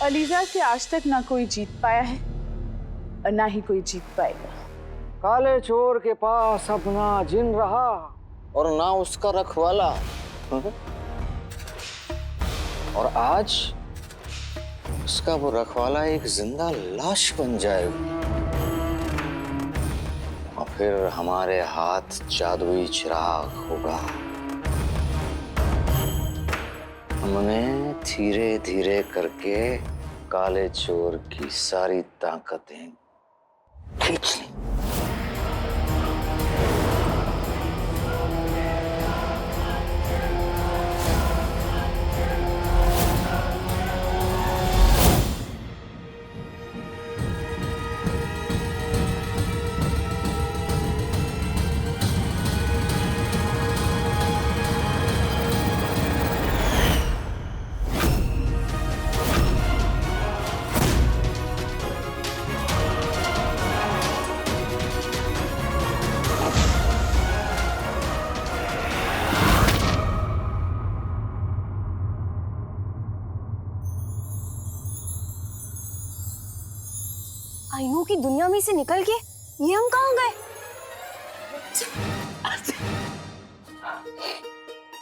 ELISA से आज तक ना कोई जीत पाया है और ना ही कोई जीत पाएगा। काले चोर के पास अपना जिन रहा और ना उसका रखवाला। और आज उसका वो रखवाला एक जिंदा लाश बन जाएगा और फिर हमारे हाथ जादुई चिराग होगा। हमने धीरे धीरे करके काले चोर की सारी ताकतें खींच ली। आइनों की दुनिया में से निकल के ये हम कहाँ गए?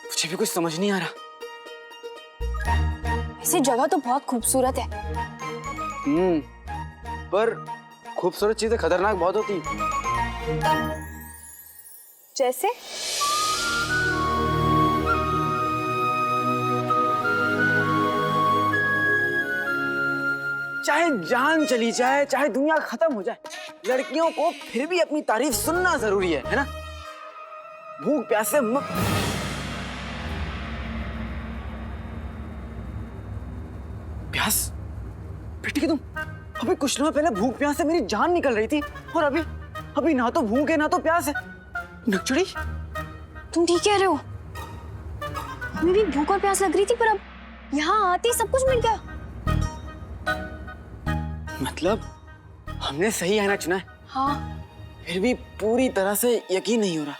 मुझे भी कुछ समझ नहीं आ रहा। ऐसी जगह तो बहुत खूबसूरत है। पर खूबसूरत चीजें खतरनाक बहुत होती हैं। जैसे? चाहे जान चली जाए, चाहे दुनिया खत्म हो जाए, लड़कियों को फिर भी अपनी तारीफ सुनना जरूरी है ना? भूख प्यास से प्यास? बेटी की तुम अभी कुछ समय पहले भूख प्यास से मेरी जान निकल रही थी और अभी ना तो भूख है ना तो प्यास है। नकचड़ी, तुम ठीक कह रहे हो। हमें भी भूख और प्यास लग रही थी, पर अब यहाँ आते ही सब कुछ मिल गया। मतलब हमने सही आईना चुना है। हाँ। फिर भी पूरी तरह से यकीन नहीं हो रहा।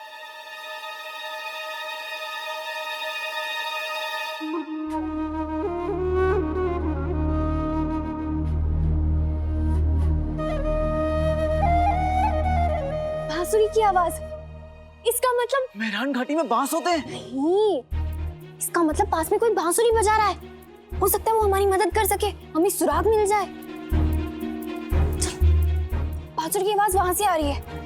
बांसुरी की आवाज, इसका मतलब मेहरान घाटी में बांस होते हैं। नहीं, इसका मतलब पास में कोई बांसुरी बजा रहा है। हो सकता है वो हमारी मदद कर सके, हमें सुराग मिल जाए। बांसुरी की आवाज वहां से आ रही है।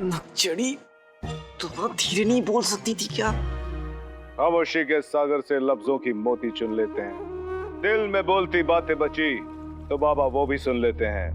नकचड़ी, तुम धीरे नहीं बोल सकती थी क्या? खामोशी के सागर से लफ्जों की मोती चुन लेते हैं। दिल में बोलती बातें बची तो बाबा वो भी सुन लेते हैं।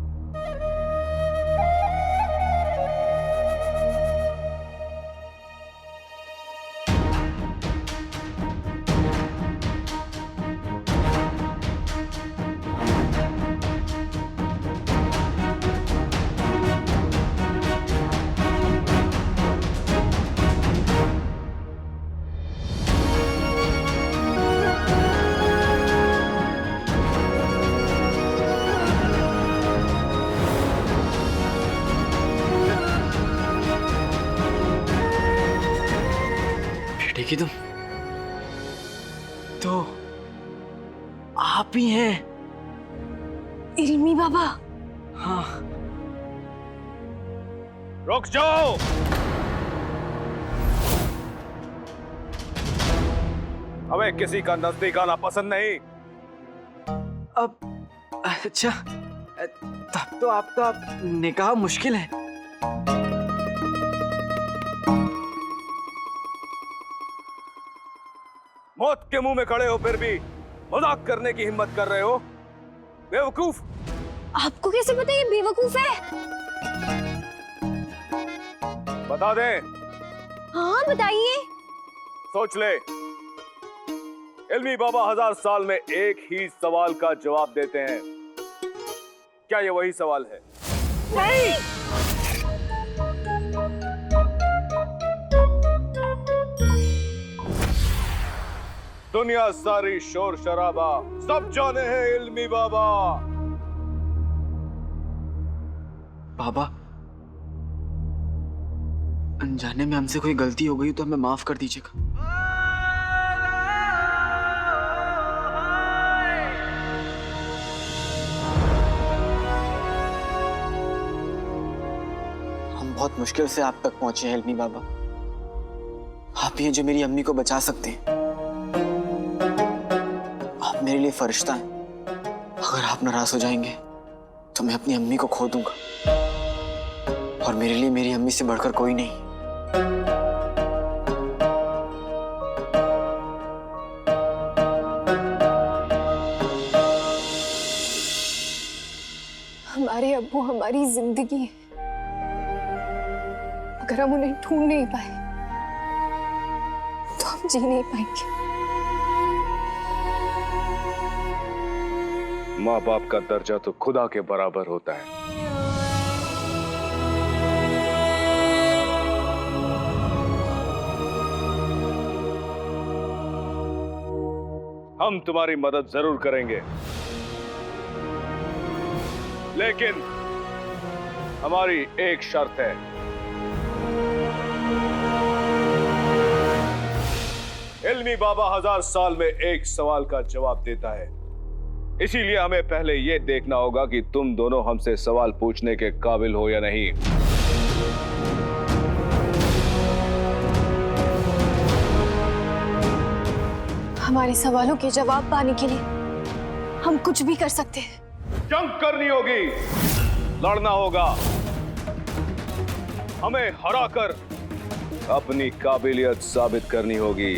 देखी तुम तो आप ही हैं। इल्मी बाबा। हाँ। रुक जाओ। हमें किसी का नजदीक आना पसंद नहीं। अब अच्छा, तब तो आपका निकाह मुश्किल है। मौत के मुंह में खड़े हो फिर भी मजाक करने की हिम्मत कर रहे हो, बेवकूफ। आपको कैसे पता ये बेवकूफ है? बता दें? हाँ बताइए। सोच ले। इल्मी बाबा 1000 साल में एक ही सवाल का जवाब देते हैं। क्या ये वही सवाल है? नहीं। दुनिया सारी शोर शराबा सब जाने हैं इल्मी बाबा। बाबा, अनजाने में हमसे कोई गलती हो गई तो हमें माफ कर दीजिएगा। हम बहुत मुश्किल से आप तक पहुंचे हैं इल्मी बाबा। आप ही हैं जो मेरी अम्मी को बचा सकते हैं। आप मेरे लिए फरिश्ता हैं। अगर आप नाराज हो जाएंगे तो मैं अपनी अम्मी को खो दूंगा, और मेरे लिए मेरी अम्मी से बढ़कर कोई नहीं। हमारे अब्बू हमारी जिंदगी है। अगर हम उन्हें ढूंढ नहीं पाए तो हम जी नहीं पाएंगे। माँ बाप का दर्जा तो खुदा के बराबर होता है। हम तुम्हारी मदद जरूर करेंगे, लेकिन हमारी एक शर्त है। इल्मी बाबा 1000 साल में एक सवाल का जवाब देता है, इसीलिए हमें पहले यह देखना होगा कि तुम दोनों हमसे सवाल पूछने के काबिल हो या नहीं। हमारे सवालों के जवाब पाने के लिए हम कुछ भी कर सकते हैं। जंग करनी होगी, लड़ना होगा, हमें हराकर अपनी काबिलियत साबित करनी होगी।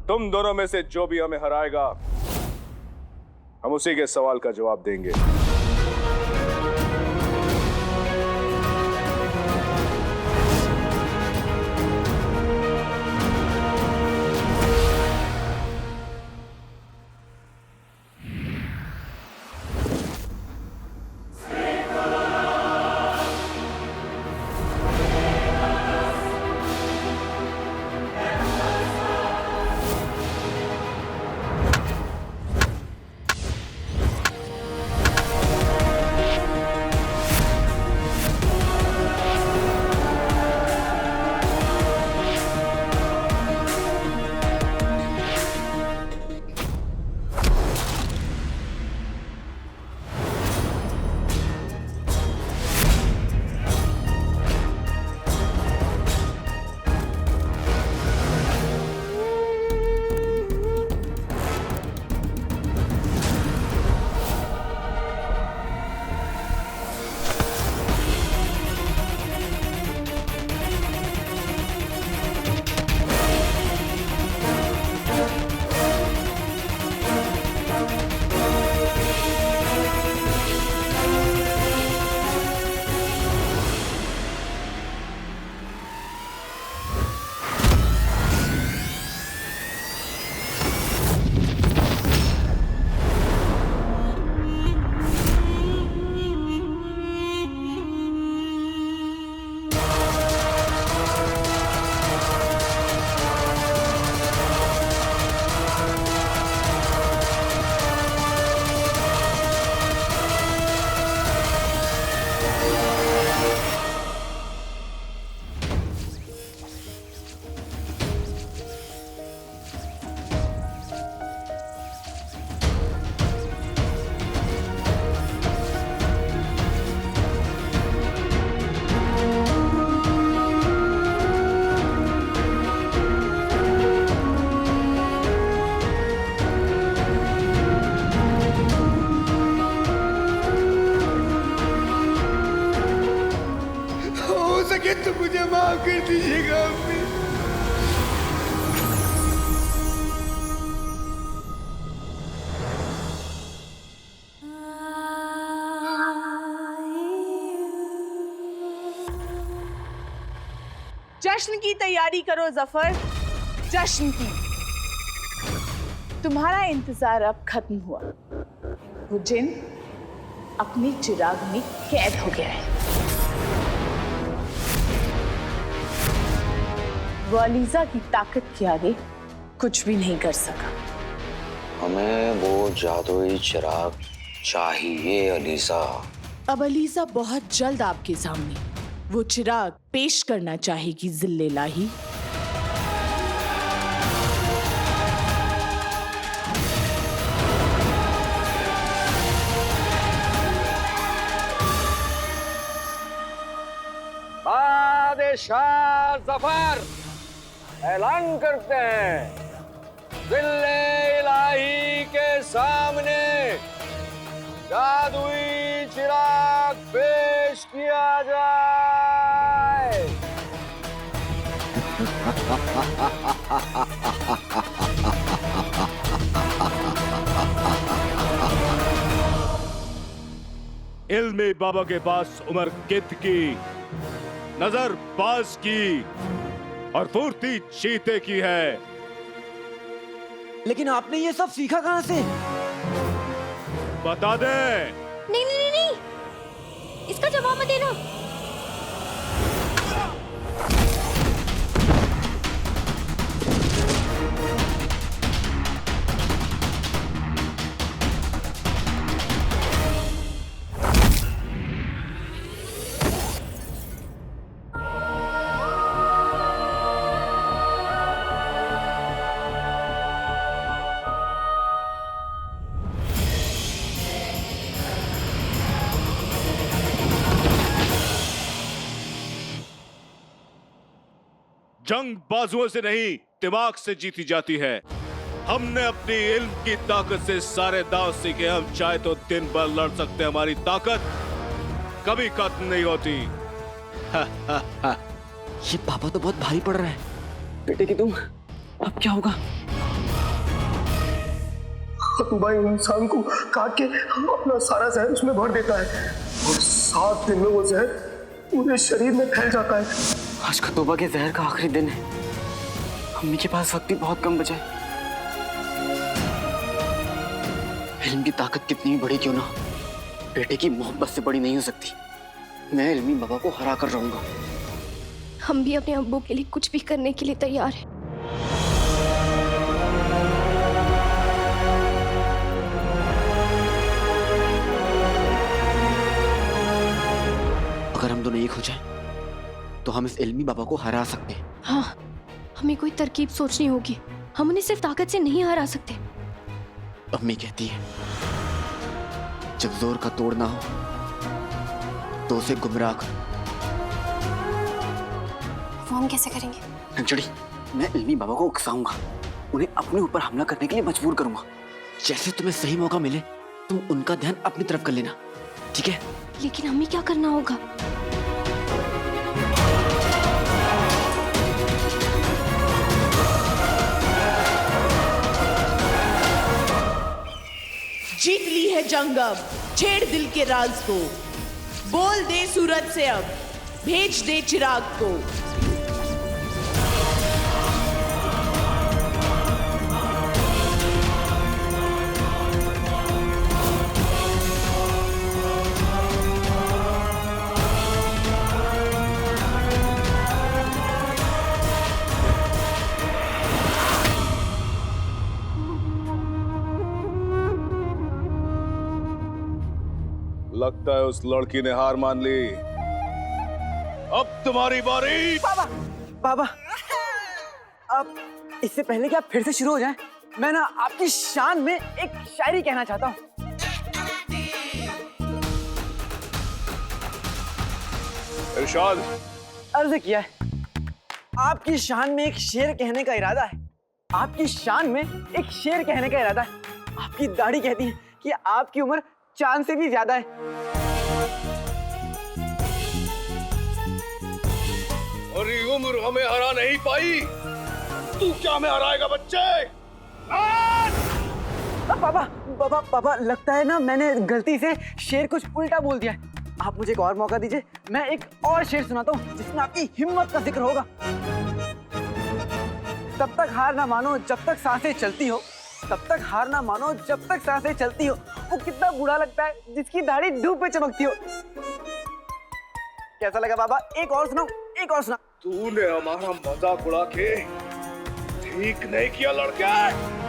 तुम दोनों में से जो भी हमें हराएगा, हम उसी के सवाल का जवाब देंगे। कर दीजिएगा अम्मी। जश्न की तैयारी करो जफर, जश्न की। तुम्हारा इंतजार अब खत्म हुआ। वो जिन अपने चिराग में कैद हो गया है। वो अलीजा की ताकत के आगे कुछ भी नहीं कर सका। हमें वो जादुई चिराग चाहिए अलीजा। अब अलीजा बहुत जल्द आपके सामने वो चिराग पेश करना चाहेगी जिल्ले लाही। बादशाह जफर ऐलान करते हैं, जिल्ले इलाही के सामने जादुई चिराग पेश किया जाए। इल्मी बाबा के पास उमर कित की, नजर बाज की और फुर्ती चीते की है। लेकिन आपने ये सब सीखा कहां से? बता दे। नहीं नहीं नहीं नहीं, इसका जवाब मत देना। जंग बाजुओं से नहीं, दिमाग से जीती जाती है। हमने अपनी इल्म की ताकत से सारे दांव सीखे। हम चाहे तो दिन भर लड़ सकते हैं, हमारी ताकत कभी खत्म नहीं होती। ये पापा तो बहुत भारी पड़ रहा है। बेटे की तुम, अब क्या होगा? भाई इंसान को काट के अपना सारा जहर उसमें भर देता है और 7 दिन में वो जहर पूरे शरीर में फैल जाता है। आज खतोबा के जहर का आखिरी दिन है। अम्मी के पास वक्त भी बहुत कम बचा है। इल्म की ताकत कितनी भी बड़ी क्यों ना, बेटे की मोहब्बत से बड़ी नहीं हो सकती। मैं इल्मी बाबा को हरा कर रहूंगा। हम भी अपने अब्बू के लिए कुछ भी करने के लिए तैयार हैं। अगर हम दोनों एक हो जाएं, तो हम इस इल्मी बाबा को हरा सकते हैं। हाँ, हमें कोई तरकीब सोचनी होगी। हम उन्हें सिर्फ ताकत से नहीं हरा सकते। अम्मी कहती है, जब जोर का तोड़ ना हो तो उसे गुमराह कर। वो हम कैसे करेंगे? नंचड़ी, मैं इल्मी बाबा को उकसाऊंगा, उन्हें अपने ऊपर हमला करने के लिए मजबूर करूंगा। जैसे तुम्हें सही मौका मिले, तुम उनका ध्यान अपनी तरफ कर लेना, ठीक है? लेकिन हमें क्या करना होगा? जीत ली है जंग अब, छेड़ दिल के राज को, बोल दे सूरज से अब, भेज दे चिराग को। लगता है उस लड़की ने हार मान ली। अब तुम्हारी बारी। बाबा, बाबा, अब इससे पहले कि आप फिर से शुरू हो जाएं, मैं ना आपकी शान में एक शायरी कहना चाहता हूँ। इरशाद। अर्ज किया है, आपकी शान में एक शेर कहने का इरादा है। आपकी शान में एक शेर कहने का इरादा है। आपकी दाढ़ी कहती है कि आपकी उम्र चांद से भी ज्यादा है। और उम्र हमें हरा नहीं पाई, तू क्या हमें हराएगा बच्चे? पापा पापा पापा, लगता है ना मैंने गलती से शेर कुछ उल्टा बोल दिया है। आप मुझे एक और मौका दीजिए, मैं एक और शेर सुनाता हूँ जिसमें आपकी हिम्मत का जिक्र होगा। तब तक हार ना मानो जब तक सांसें चलती हो, तब तक हार ना मानो जब तक सांसें चलती हो। वो कितना बुरा लगता है जिसकी दाढ़ी धूप में चमकती हो। कैसा लगा बाबा? एक और सुनाऊं? एक और सुना। तूने हमारा मजाक उड़ा के ठीक नहीं किया लड़के।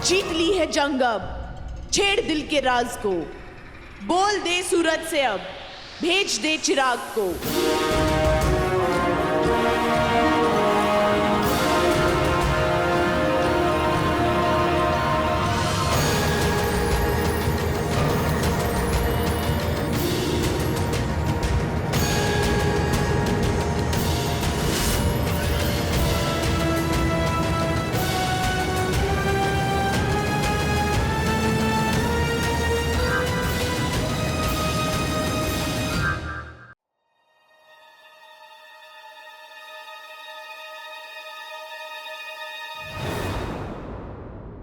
जीत ली है जंग अब, छेड़ दिल के राज को, बोल दे सूरज से अब, भेज दे चिराग को।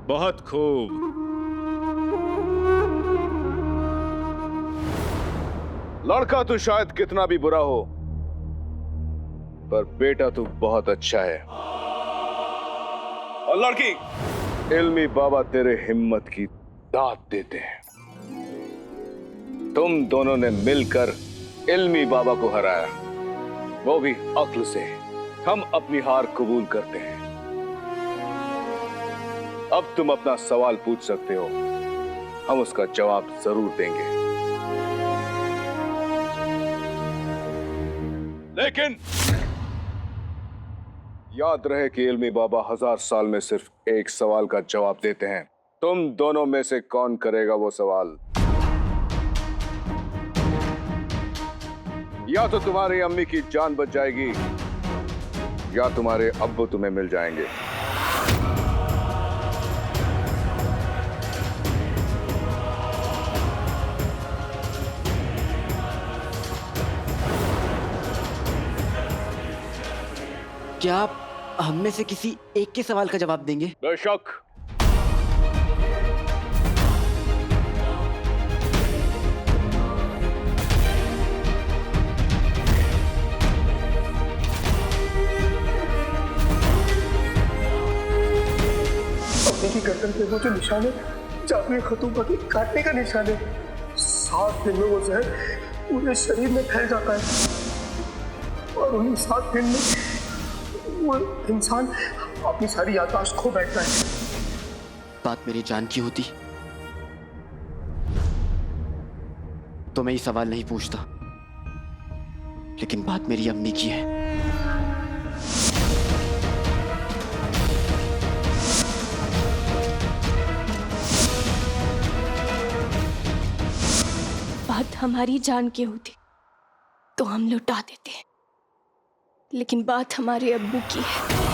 बहुत खूब। लड़का तो शायद कितना भी बुरा हो, पर बेटा तो बहुत अच्छा है। और लड़की, इल्मी बाबा तेरे हिम्मत की दाद देते हैं। तुम दोनों ने मिलकर इल्मी बाबा को हराया, वो भी अक्ल से। हम अपनी हार कबूल करते हैं। अब तुम अपना सवाल पूछ सकते हो, हम उसका जवाब जरूर देंगे। लेकिन याद रहे कि इल्मी बाबा 1000 साल में सिर्फ एक सवाल का जवाब देते हैं। तुम दोनों में से कौन करेगा वो सवाल? या तो तुम्हारी अम्मी की जान बच जाएगी, या तुम्हारे अब्बू तुम्हें मिल जाएंगे। क्या आप हम में से किसी एक के सवाल का जवाब देंगे? बेशक। अपने की गर्दन पे वो जो निशान है, जादुई खतों का काटने का निशान है, 7 दिन में वो जहर पूरे शरीर में फैल जाता है और उन्हीं 7 दिन में वो इंसान अपनी सारी याददाश्त खो बैठता है। बात मेरी जान की होती तो मैं ये सवाल नहीं पूछता, लेकिन बात मेरी अम्मी की है। बात हमारी जान की होती तो हम लुटा देते, लेकिन बात हमारे अब्बू की है।